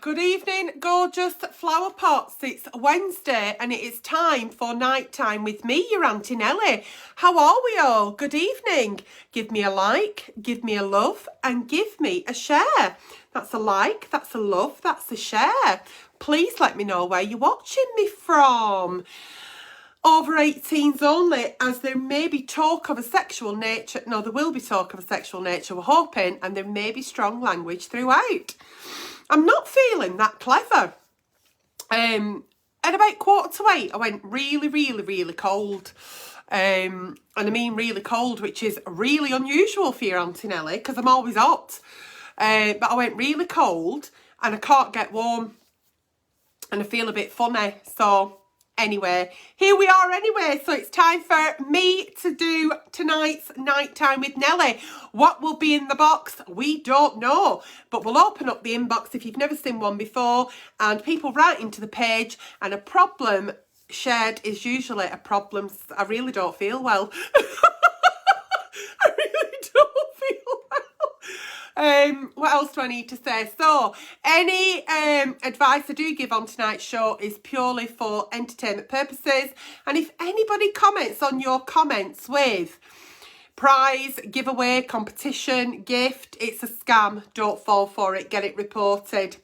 Good evening, gorgeous flower pots. It's Wednesday and it is time for night time with me, your Auntie Nelly. How are we all? Good evening. Give me a like, give me a love and give me a share. That's a like, that's a love, that's a share. Please let me know where you're watching me from. Over 18s only, as there may be talk of a sexual nature. No, there will be talk of a sexual nature, we're hoping, and there may be strong language throughout. I'm not feeling that clever. At about 7:45, I went really cold. And I mean really cold, which is really unusual for your Auntie Nelly, because I'm always hot. But I went really cold and I can't get warm. And I feel a bit funny. So anyway, here we are anyway. So it's time for me to do tonight's nighttime with Nelly. What will be in the box? We don't know. But we'll open up the inbox if you've never seen one before. And people write into the page. And a problem shared is usually a problem. I really don't feel well. I really don't feel well. What else do I need to say? So, any advice I do give on tonight's show is purely for entertainment purposes. And if anybody comments on your comments with prize, giveaway, competition, gift, it's a scam. Don't fall for it. Get it reported.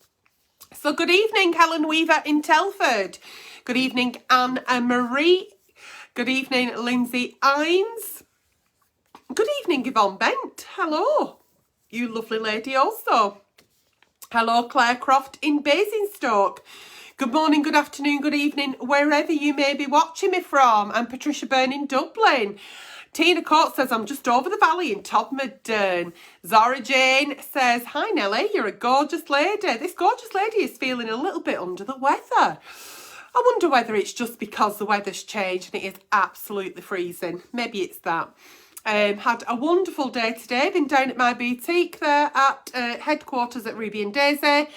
So, good evening, Helen Weaver in Telford. Good evening, Anne-Marie. Good evening, Lindsay Ines. Good evening, Yvonne Bent. Hello. You lovely lady also. Hello, Claire Croft in Basingstoke. Good morning, good afternoon, good evening, wherever you may be watching me from. I'm Patricia Byrne in Dublin. Tina Coates says, I'm just over the valley in Todmorden. Zara Jane says, hi Nelly, you're a gorgeous lady. This gorgeous lady is feeling a little bit under the weather. I wonder whether it's just because the weather's changed and it is absolutely freezing. Maybe it's that. Had a wonderful day today. Been down at my boutique there at headquarters at Ruby and Daisy,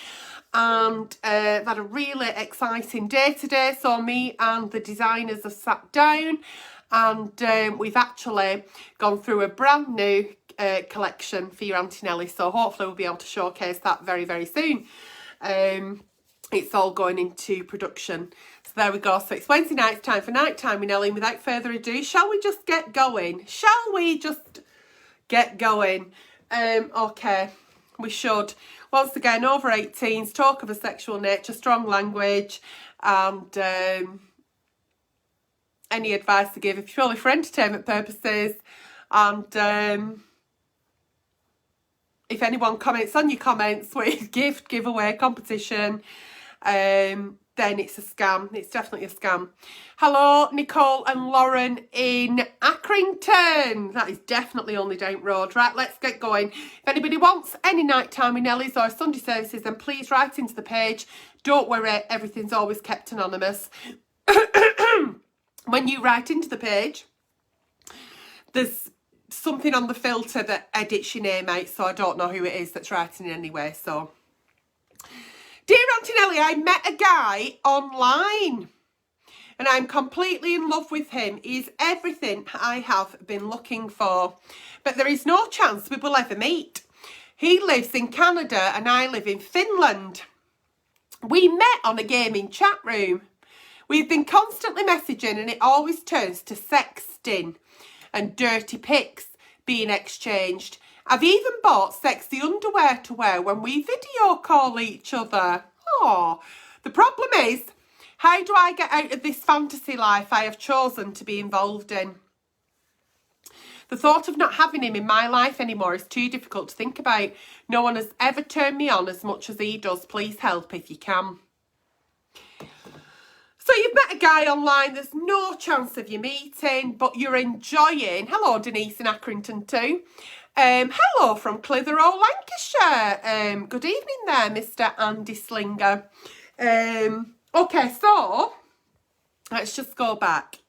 and had a really exciting day today. So me and the designers have sat down and we've actually gone through a brand new collection for your Auntie Nelly. So hopefully we'll be able to showcase that very soon. It's all going into production. So there we go. So it's Wednesday night. It's time for night time with Nelly. And without further ado, shall we just get going? Shall we just get going? Okay, we should. Once again, over 18s, talk of a sexual nature, strong language, and any advice to give, if purely for entertainment purposes. And if anyone comments on your comments with gift, giveaway, competition, then it's a scam. It's definitely a scam. Hello, Nicole and Lauren in Accrington. That is definitely only down road. Right, let's get going. If anybody wants any nighttime with Nelly's or Sunday services, then please write into the page. Don't worry, everything's always kept anonymous. When you write into the page, there's something on the filter that edits your name out, so I don't know who it is that's writing anyway. So, dear Auntie Nelly, I met a guy online and I'm completely in love with him. He's everything I have been looking for, but there is no chance we will ever meet. He lives in Canada and I live in Finland. We met on a gaming chat room. We've been constantly messaging and it always turns to sexting and dirty pics being exchanged. I've even bought sexy underwear to wear when we video call each other. Oh, the problem is, how do I get out of this fantasy life I have chosen to be involved in? The thought of not having him in my life anymore is too difficult to think about. No one has ever turned me on as much as he does. Please help if you can. So you've met a guy online, there's no chance of you meeting, but you're enjoying. Hello, Denise in Accrington too. Hello from Clitheroe, Lancashire. Good evening there, Mr. Andy Slinger. Okay, so let's just go back.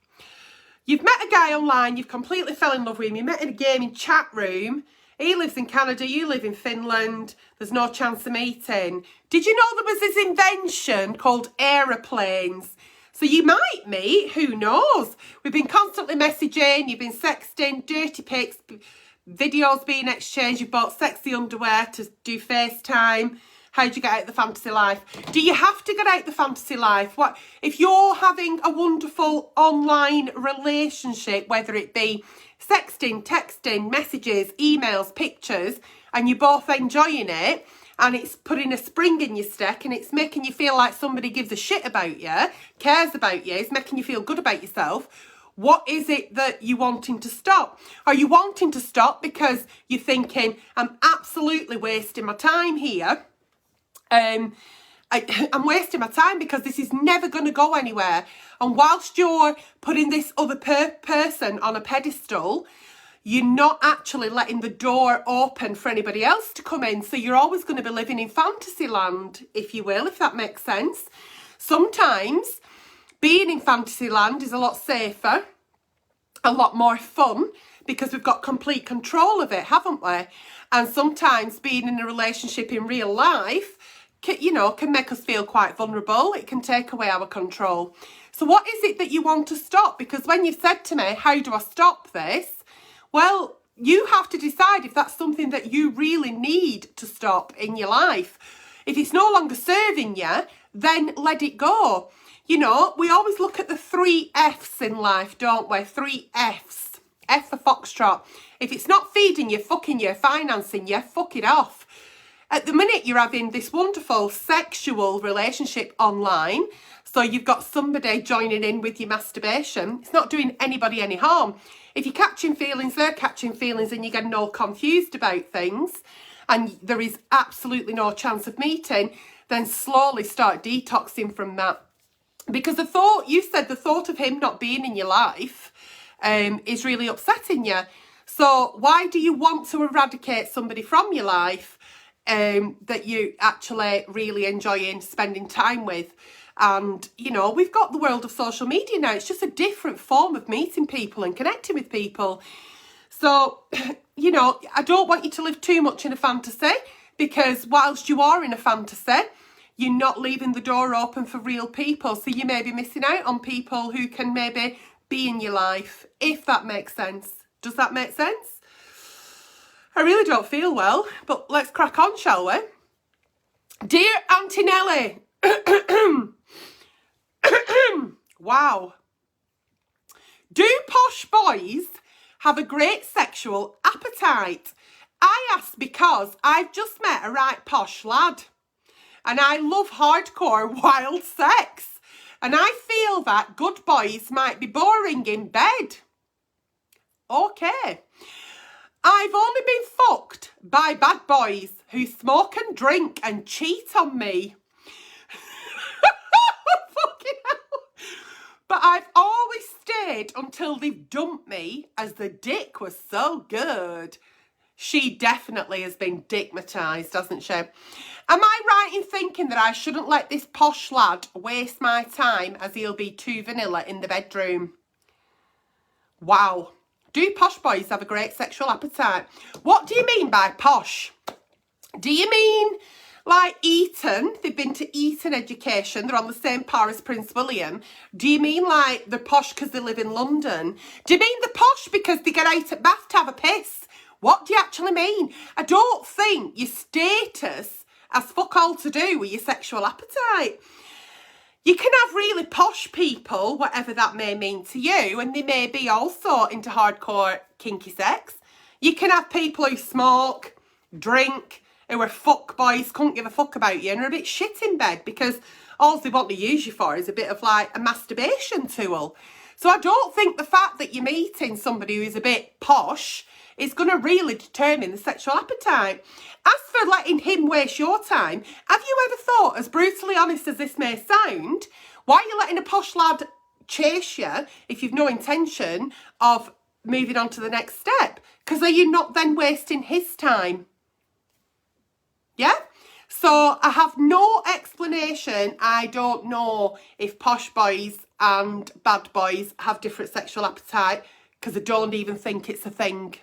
You've met a guy online, you've completely fell in love with him, you met in a gaming chat room. He lives in Canada, you live in Finland. There's no chance of meeting. Did you know there was this invention called aeroplanes? So you might meet, who knows? We've been constantly messaging, you've been sexting, dirty pics, videos being exchanged, you've bought sexy underwear to do FaceTime. How do you get out of the fantasy life? Do you have to get out of the fantasy life? What if you're having a wonderful online relationship, whether it be sexting, texting, messages, emails, pictures, and you're both enjoying it, and it's putting a spring in your step, and it's making you feel like somebody gives a shit about you, cares about you, it's making you feel good about yourself. What is it that you're wanting to stop? Are you wanting to stop because you're thinking, I'm absolutely wasting my time here? I'm wasting my time because this is never going to go anywhere. And whilst you're putting this other person on a pedestal, you're not actually letting the door open for anybody else to come in. So you're always going to be living in fantasy land, if you will, if that makes sense. Sometimes being in fantasy land is a lot safer, a lot more fun, because we've got complete control of it, haven't we? And sometimes being in a relationship in real life, can make us feel quite vulnerable. It can take away our control. So what is it that you want to stop? Because when you've said to me, how do I stop this? Well, you have to decide if that's something that you really need to stop in your life. If it's no longer serving you, then let it go. We always look at the 3 F's in life, don't we? 3 F's. F for Foxtrot. If it's not feeding you, fucking you, financing you, fuck it off. At the minute, you're having this wonderful sexual relationship online. So you've got somebody joining in with your masturbation. It's not doing anybody any harm. If you're catching feelings, they're catching feelings, and you're getting all confused about things, and there is absolutely no chance of meeting, then slowly start detoxing from that. Because the thought of him not being in your life is really upsetting you. So why do you want to eradicate somebody from your life that you actually really enjoying spending time with? And, we've got the world of social media now. It's just a different form of meeting people and connecting with people. So, I don't want you to live too much in a fantasy, because whilst you are in a fantasy, you're not leaving the door open for real people. So you may be missing out on people who can maybe be in your life, if that makes sense. Does that make sense? I really don't feel well, but let's crack on, shall we? Dear Auntie Nelly. Wow. Do posh boys have a great sexual appetite? I ask because I've just met a right posh lad, and I love hardcore wild sex, and I feel that good boys might be boring in bed. Okay. I've only been fucked by bad boys who smoke and drink and cheat on me. Fucking hell. But I've always stayed until they've dumped me, as the dick was so good. She definitely has been dickmatised, hasn't she? Am I right in thinking that I shouldn't let this posh lad waste my time, as he'll be too vanilla in the bedroom? Wow. Do posh boys have a great sexual appetite? What do you mean by posh? Do you mean like Eton? They've been to Eton education. They're on the same par as Prince William. Do you mean like they're posh because they live in London? Do you mean they're posh because they get out at bath to have a piss? What do you actually mean? I don't think your status has fuck all to do with your sexual appetite. You can have really posh people, whatever that may mean to you, and they may be also into hardcore kinky sex. You can have people who smoke, drink, who are fuck boys, couldn't give a fuck about you, and are a bit shit in bed because all they want to use you for is a bit of like a masturbation tool. So I don't think the fact that you're meeting somebody who is a bit posh is going to really determine the sexual appetite. As for letting him waste your time, have you ever thought, as brutally honest as this may sound, why are you letting a posh lad chase you if you've no intention of moving on to the next step? Because are you not then wasting his time? Yeah? So I have no explanation. I don't know if posh boys and bad boys have different sexual appetite, because I don't even think it's a thing.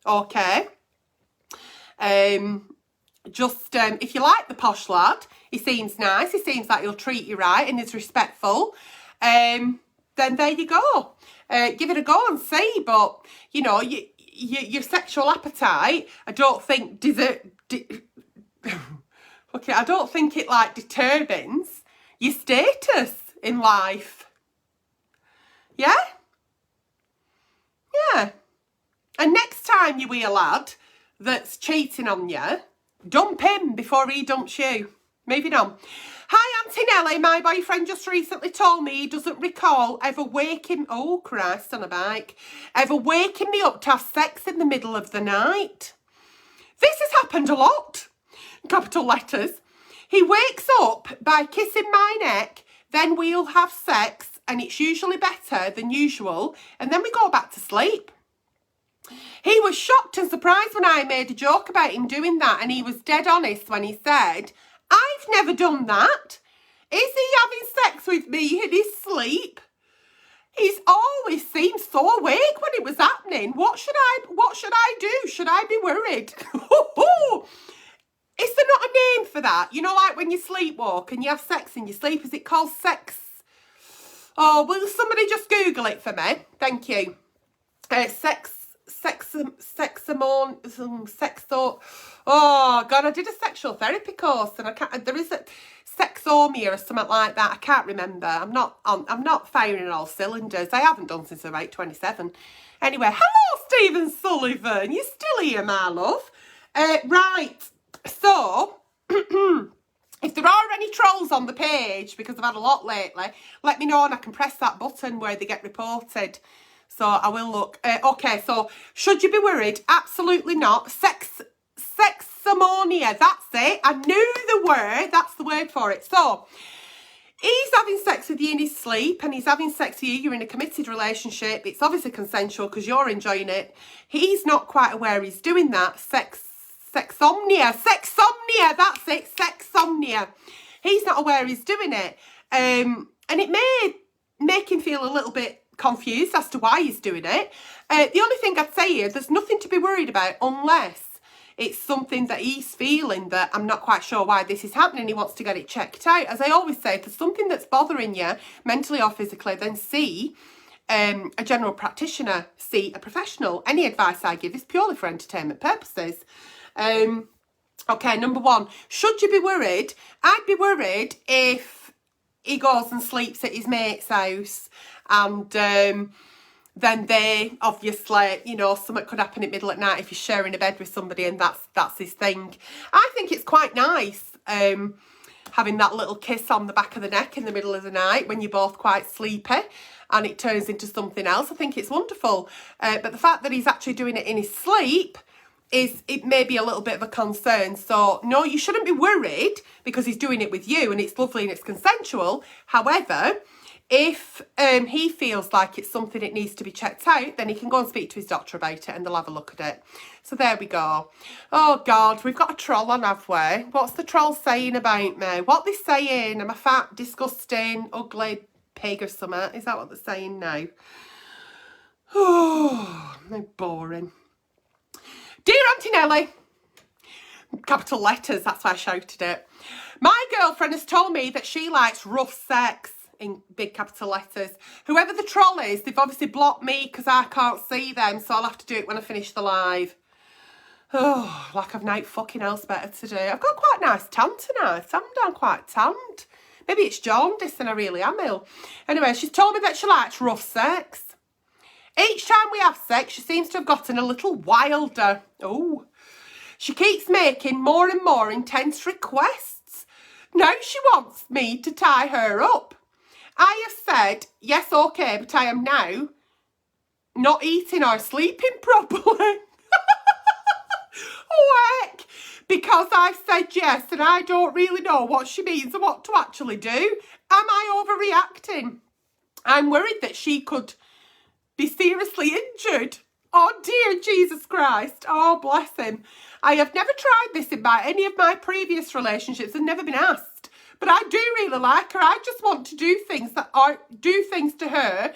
Okay? If you like the posh lad, he seems nice, he seems like he'll treat you right and is respectful, then there you go. Give it a go and see. But, your sexual appetite, I don't think Okay, I don't think it like determines your status in life. Yeah? Yeah. And next time you hear a lad that's cheating on you, dump him before he dumps you. Moving on. Hi, Auntie Nelly. My boyfriend just recently told me he doesn't recall ever waking... Oh, Christ, on a bike. Ever waking me up to have sex in the middle of the night. This has happened a lot. Capital letters. He wakes up by kissing my neck, then we'll have sex, and it's usually better than usual, and then we go back to sleep. He was shocked and surprised when I made a joke about him doing that, and he was dead honest when he said, I've never done that. Is he having sex with me in his sleep? He's always seemed so awake when it was happening. What should I do? Should I be worried? Is there not a name for that? You know, like when you sleepwalk and you have sex in your sleep, is it called sex? Oh, will somebody just Google it for me? Thank you. Oh God, I did a sexual therapy course, and there is a sexomia or something like that. I can't remember. I'm not firing on all cylinders. I haven't done since about 27. Anyway, hello Stephen Sullivan. You're still here, my love. Right. So, if there are any trolls on the page, because I've had a lot lately, let me know and I can press that button where they get reported. So I will look. Okay, so should you be worried? Absolutely not. Sexomonia, that's it. I knew the word. That's the word for it. So he's having sex with you in his sleep, and he's having sex with you. You're in a committed relationship. It's obviously consensual because you're enjoying it. He's not quite aware he's doing that. Sexomnia, that's it, sexomnia. He's not aware he's doing it. And it may make him feel a little bit confused as to why he's doing it. The only thing I'd say is there's nothing to be worried about unless it's something that he's feeling that I'm not quite sure why this is happening. He wants to get it checked out. As I always say, if there's something that's bothering you mentally or physically, then see a general practitioner, see a professional. Any advice I give is purely for entertainment purposes. Okay, number one, should you be worried? I'd be worried if he goes and sleeps at his mate's house, and then they obviously, you know, something could happen at middle at night if he's sharing a bed with somebody and that's his thing. I think it's quite nice having that little kiss on the back of the neck in the middle of the night when you're both quite sleepy and it turns into something else. I think it's wonderful. But the fact that he's actually doing it in his sleep it may be a little bit of a concern. So no, you shouldn't be worried because he's doing it with you and it's lovely and it's consensual. However, if he feels like it's something that needs to be checked out, then he can go and speak to his doctor about it and they'll have a look at it. So there we go. Oh God, we've got a troll on, have we? What's the troll saying about me? What they saying? I'm a fat, disgusting, ugly pig or something. Is that what they're saying now? Oh, they're boring. Dear Auntie Nelly, capital letters, that's why I shouted it. My girlfriend has told me that she likes rough sex, in big capital letters. Whoever the troll is, they've obviously blocked me because I can't see them, so I'll have to do it when I finish the live. Oh, like I've no fucking else better to do. I've got quite a nice tan tonight. I'm down quite tanned. Maybe it's jaundice and I really am ill. Anyway, she's told me that she likes rough sex. Each time we have sex, she seems to have gotten a little wilder. Oh, she keeps making more and more intense requests. Now she wants me to tie her up. I have said, yes, okay, but I am now not eating or sleeping properly. Heck, because I've said yes and I don't really know what she means and what to actually do. Am I overreacting? I'm worried that she could be seriously injured. Oh dear Jesus Christ. Oh, bless him. I have never tried this in any of my previous relationships and never been asked. But I do really like her. I just want to do things to her,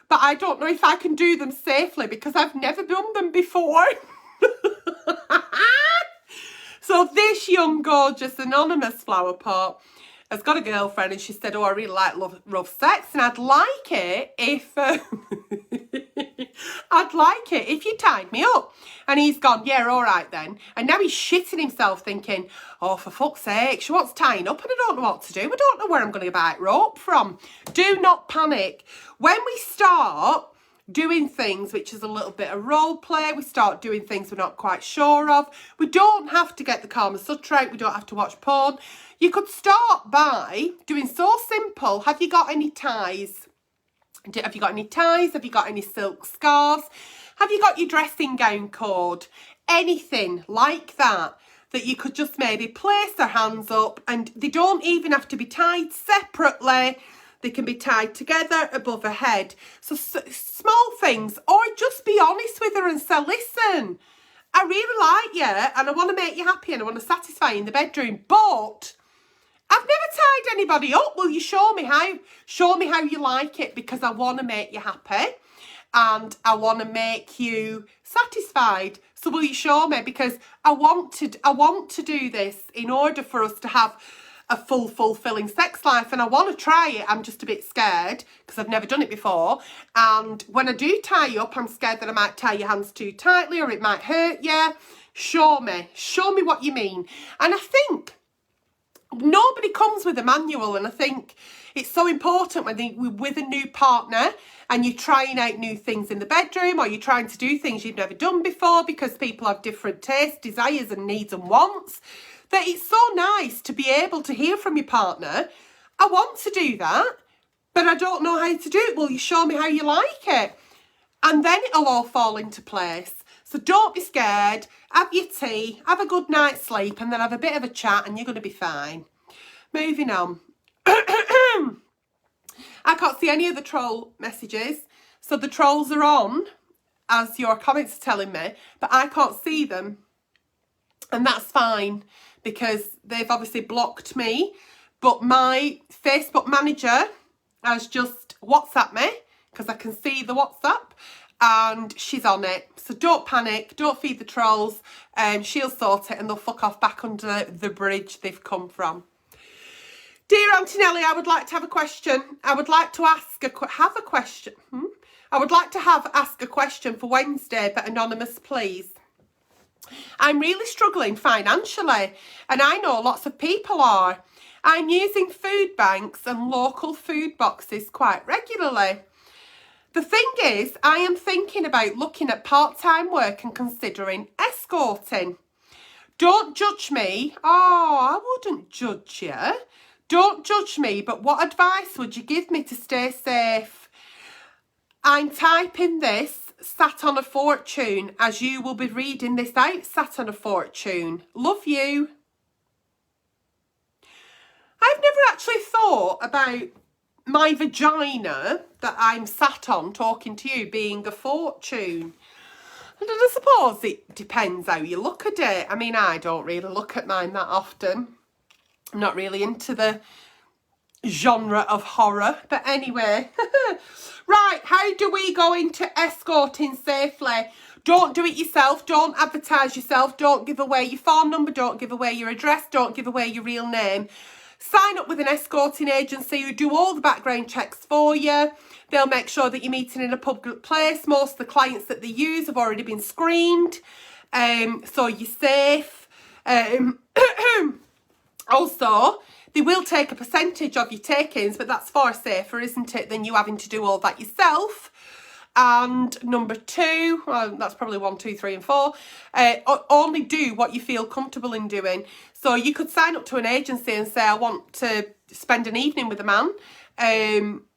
but I don't know if I can do them safely because I've never done them before. So this young, gorgeous, anonymous flower pot has got a girlfriend, and she said, oh, I really like rough sex, and I'd like it if I'd like it if you tied me up. And he's gone, yeah, all right then. And now he's shitting himself thinking, oh, for fuck's sake, she wants tying up and I don't know what to do. I don't know where I'm going to buy rope from. Do not panic. When we start doing things which is a little bit of role play, we start doing things we're not quite sure of, we don't have to get the Kama Sutra out, we don't have to watch porn. You could start by doing so simple. Have you got any ties? Have you got any ties? Have you got any silk scarves? Have you got your dressing gown cord? Anything like that you could just maybe place their hands up, and they don't even have to be tied separately. They can be tied together above her head. So small things, or just be honest with her and say, listen, I really like you and I want to make you happy and I want to satisfy you in the bedroom, but I've never tied anybody up. Will you show me how? Show me how you like it, because I want to make you happy and I want to make you satisfied. So will you show me? Because I want to do this in order for us to have a fulfilling sex life, and I want to try it. I'm just a bit scared because I've never done it before, and when I do tie you up, I'm scared that I might tie your hands too tightly or it might hurt you. Show me what you mean. And I think nobody comes with a manual, and I think it's so important when we're with a new partner and you're trying out new things in the bedroom, or you're trying to do things you've never done before, because people have different tastes, desires and needs and wants, that it's so nice to be able to hear from your partner, I want to do that, but I don't know how to do it. Will you show me how you like it? And then it'll all fall into place. So don't be scared. Have your tea, have a good night's sleep, and then have a bit of a chat and you're going to be fine. Moving on. I can't see any of the troll messages. So the trolls are on, as your comments are telling me, but I can't see them. And that's fine, because they've obviously blocked me. But my Facebook manager has just WhatsApped me, because I can see the WhatsApp, and she's on it. So don't panic, don't feed the trolls. She'll sort it and they'll fuck off back under the bridge they've come from. Dear Auntie Nelly, I would like to have a question. I would like to ask a question. I would like to ask a question for Wednesday, but anonymous, please. I'm really struggling financially, and I know lots of people are. I'm using food banks and local food boxes quite regularly. The thing is, I am thinking about looking at part-time work and considering escorting. Don't judge me. Oh, I wouldn't judge you. Don't judge me, but what advice would you give me to stay safe? I'm typing this, sat on a fortune, as you will be reading this out, sat on a fortune. Love you. I've never actually thought about my vagina that I'm sat on talking to you being a fortune. And I suppose it depends how you look at it. I mean, I don't really look at mine that often. I'm not really into the genre of horror. But anyway, right, how do we go into escorting safely? Don't do it yourself. Don't advertise yourself. Don't give away your phone number. Don't give away your address. Don't give away your real name. Sign up with an escorting agency who do all the background checks for you. They'll make sure that you're meeting in a public place. Most of the clients that they use have already been screened, so you're safe. Also, they will take a percentage of your take-ins, but that's far safer, isn't it, than you having to do all that yourself. And number two, well, that's probably 1, 2, 3 and 4, only do what you feel comfortable in doing. So you could sign up to an agency and say, I want to spend an evening with a man,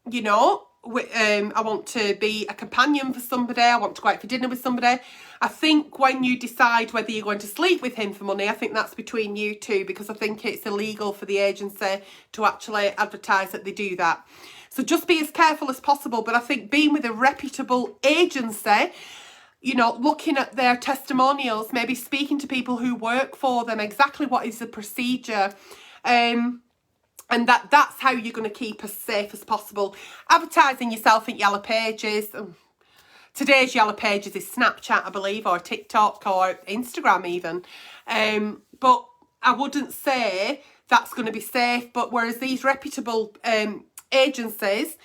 you know, I want to be a companion for somebody, I want to go out for dinner with somebody. I think when you decide whether you're going to sleep with him for money, I think that's between you two, because I think it's illegal for the agency to actually advertise that they do that. So just be as careful as possible. But I think being with a reputable agency, you know, looking at their testimonials, maybe speaking to people who work for them, exactly what is the procedure, and that's how you're going to keep as safe as possible. Advertising yourself at Yellow Pages. Today's Yellow Pages is Snapchat, I believe, or TikTok or Instagram even. But I wouldn't say that's going to be safe. But whereas these reputable agencies,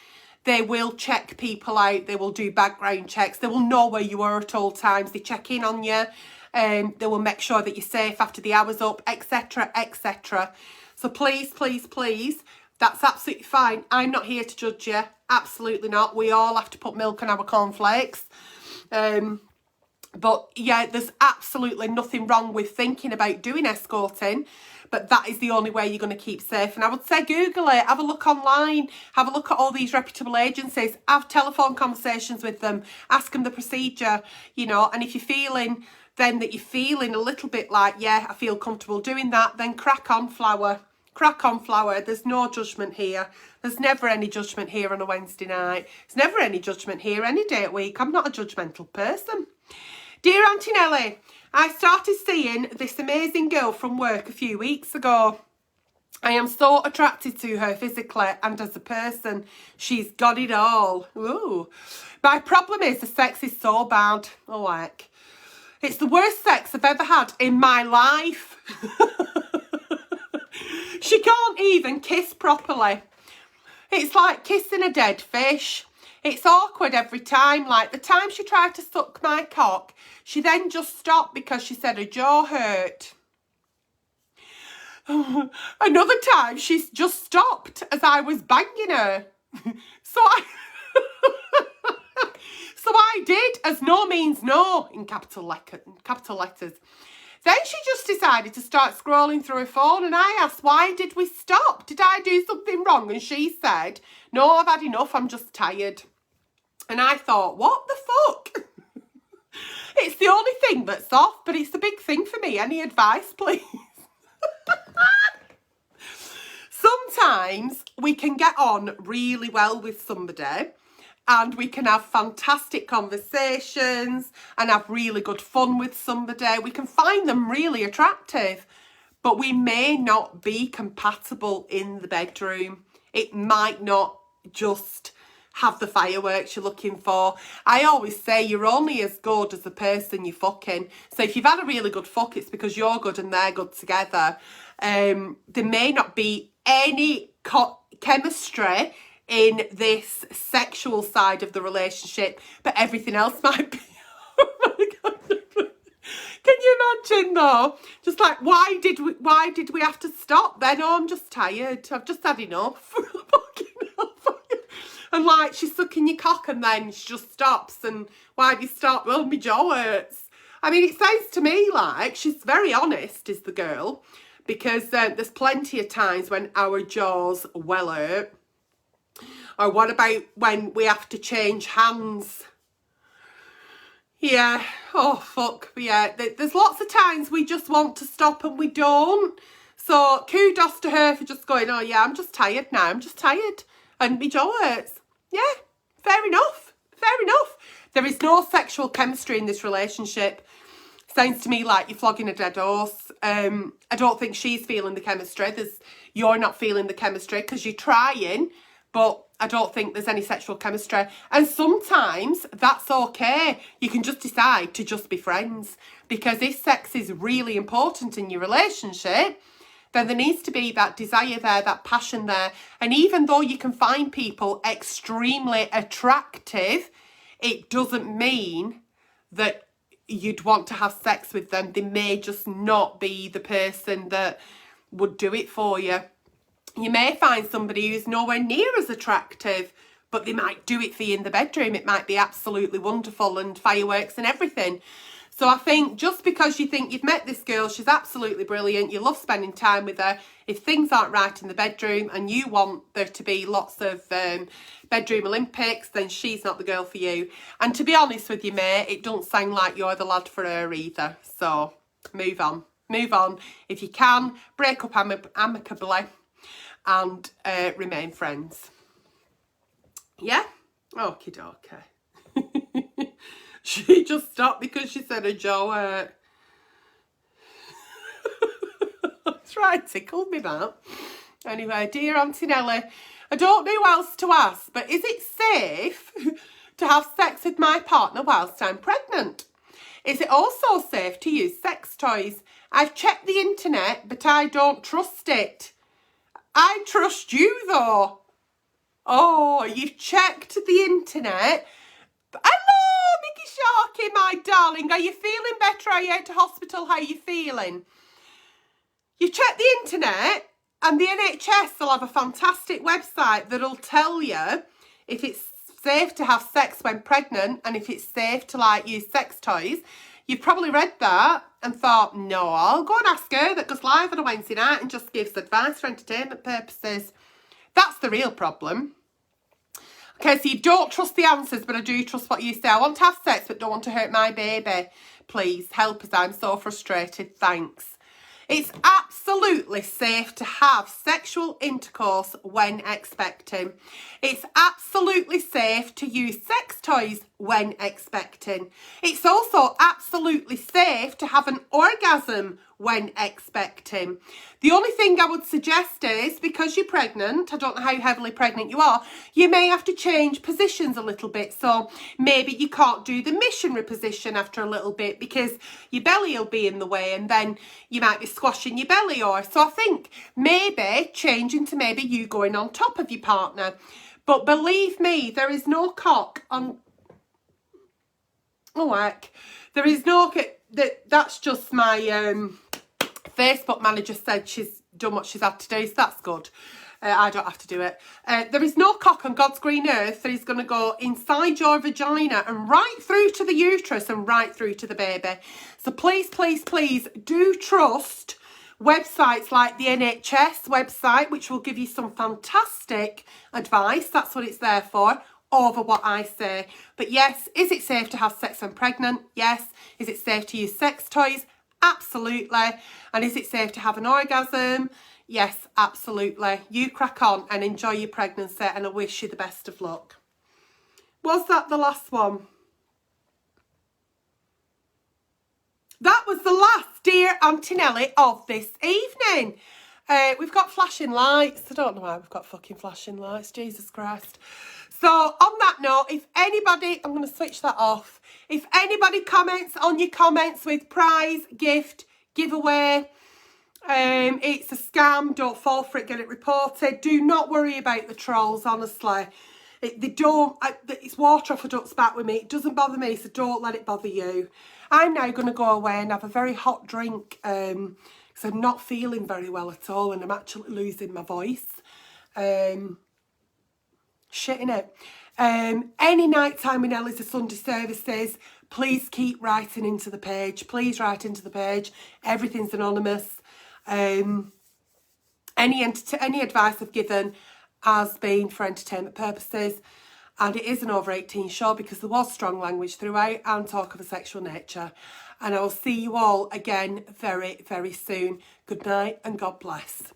they will check people out. They will do background checks. They will know where you are at all times. They check in on you. They will make sure that you're safe after the hour's up, etc., etc. So please, please, please, that's absolutely fine. I'm not here to judge you. Absolutely not. We all have to put milk on our cornflakes. But yeah, there's absolutely nothing wrong with thinking about doing escorting, but that is the only way you're going to keep safe. And I would say Google it, have a look online, have a look at all these reputable agencies, have telephone conversations with them, ask them the procedure, you know, and if you're feeling then that you're feeling a little bit like, yeah, I feel comfortable doing that, then crack on, flower. Crack on, flower. There's no judgment here. There's never any judgment here on a Wednesday night. There's never any judgment here any day of the week. I'm not a judgmental person. Dear Auntie Nelly, I started seeing this amazing girl from work a few weeks ago. I am so attracted to her physically and as a person. She's got it all. Ooh. My problem is the sex is so bad. Oh, heck. It's the worst sex I've ever had in my life. She can't even kiss properly. It's like kissing a dead fish. It's awkward every time. Like the time she tried to suck my cock, she then just stopped because she said her jaw hurt. Another time, she's just stopped as I was banging her. So I did, as no means no, in capital letters. Then she just decided to start scrolling through her phone, and I asked, why did we stop? Did I do something wrong? And she said, no, I've had enough, I'm just tired. And I thought, what the fuck? It's the only thing that's off, but it's the big thing for me. Any advice, please? Sometimes we can get on really well with somebody and we can have fantastic conversations and have really good fun with somebody. We can find them really attractive, but we may not be compatible in the bedroom. It might not just have the fireworks you're looking for. I always say you're only as good as the person you're fucking. So if you've had a really good fuck, it's because you're good and they're good together. There may not be any chemistry in this sexual side of the relationship, but everything else might be. Oh my God. Can you imagine though? Just like, why did we have to stop then? Oh, I'm just tired. I've just had enough. And like, she's sucking your cock and then she just stops. And why do you stop? Well, my jaw hurts. I mean, it sounds to me like she's very honest, is the girl, because there's plenty of times when our jaws well hurt. Or what about when we have to change hands? Yeah, oh fuck, yeah. There's lots of times we just want to stop and we don't. So kudos to her for just going, oh yeah, I'm just tired now, I'm just tired. And my jaw hurts. Yeah, fair enough, fair enough. There is no sexual chemistry in this relationship. Sounds to me like you're flogging a dead horse. I don't think she's feeling the chemistry. You're not feeling the chemistry because you're trying, but I don't think there's any sexual chemistry. And sometimes that's okay. You can just decide to just be friends. Because if sex is really important in your relationship, then there needs to be that desire there, that passion there. And even though you can find people extremely attractive, it doesn't mean that you'd want to have sex with them. They may just not be the person that would do it for you. You may find somebody who's nowhere near as attractive, but they might do it for you in the bedroom. It might be absolutely wonderful and fireworks and everything. So I think just because you think you've met this girl, she's absolutely brilliant, you love spending time with her, if things aren't right in the bedroom and you want there to be lots of bedroom Olympics, then she's not the girl for you. And to be honest with you, mate, it don't sound like you're the lad for her either. So move on. Move on. If you can, break up amicably and remain friends. Yeah? Okie dokie. She just stopped because she said her jaw hurt. That's right, tickled me that. Anyway, dear Auntie Nelly, I don't know who else to ask, but is it safe to have sex with my partner whilst I'm pregnant? Is it also safe to use sex toys? I've checked the internet, but I don't trust it. I trust you though. Oh, you've checked the internet. Hello, Mickey Sharky, my darling. Are you feeling better? Are you out to hospital? How are you feeling? You check the internet, and the NHS will have a fantastic website that'll tell you if it's safe to have sex when pregnant and if it's safe to like use sex toys. You've probably read that and thought, no, I'll go and ask her that goes live on a Wednesday night and just gives advice for entertainment purposes. That's the real problem. Okay, so you don't trust the answers, but I do trust what you say. I want to have sex, but don't want to hurt my baby. Please help us. I'm so frustrated. Thanks. It's absolutely safe to have sexual intercourse when expecting. It's absolutely safe to use sex toys when expecting. It's also absolutely safe to have an orgasm when expecting. The only thing I would suggest is, because you're pregnant, I don't know how heavily pregnant you are, you may have to change positions a little bit. So maybe you can't do the missionary position after a little bit because your belly will be in the way and then you might be squashing your belly. Or so I think maybe changing to maybe you going on top of your partner. But believe me, there is no cock on... Oh, heck. There is no... That's just my... Facebook manager said she's done what she's had to do, so that's good. I don't have to do it. There is no cock on God's green earth that is going to go inside your vagina and right through to the uterus and right through to the baby. So please, please, please do trust websites like the NHS website, which will give you some fantastic advice. That's what it's there for, over what I say. But yes, is it safe to have sex when pregnant? Yes. Is it safe to use sex toys? Absolutely. And is it safe to have an orgasm? Yes, absolutely. You crack on and enjoy your pregnancy, and I wish you the best of luck. Was that the last one? That was the last, dear Auntie Nelly, of this evening. We've got flashing lights. I don't know why we've got fucking flashing lights. Jesus Christ. So on that note, if anybody, I'm going to switch that off. If anybody comments on your comments with prize, gift, giveaway, it's a scam, don't fall for it, get it reported. Do not worry about the trolls, honestly. It's water off a duck's back with me. It doesn't bother me, so don't let it bother you. I'm now going to go away and have a very hot drink because I'm not feeling very well at all and I'm actually losing my voice. Shit, innit? Any nighttime with Ellie's or Sunday services, please keep writing into the page. Please write into the page. Everything's anonymous. Any advice I've given has been for entertainment purposes, and it is an over 18 show because there was strong language throughout and talk of a sexual nature. And I will see you all again very, very soon. Good night and God bless.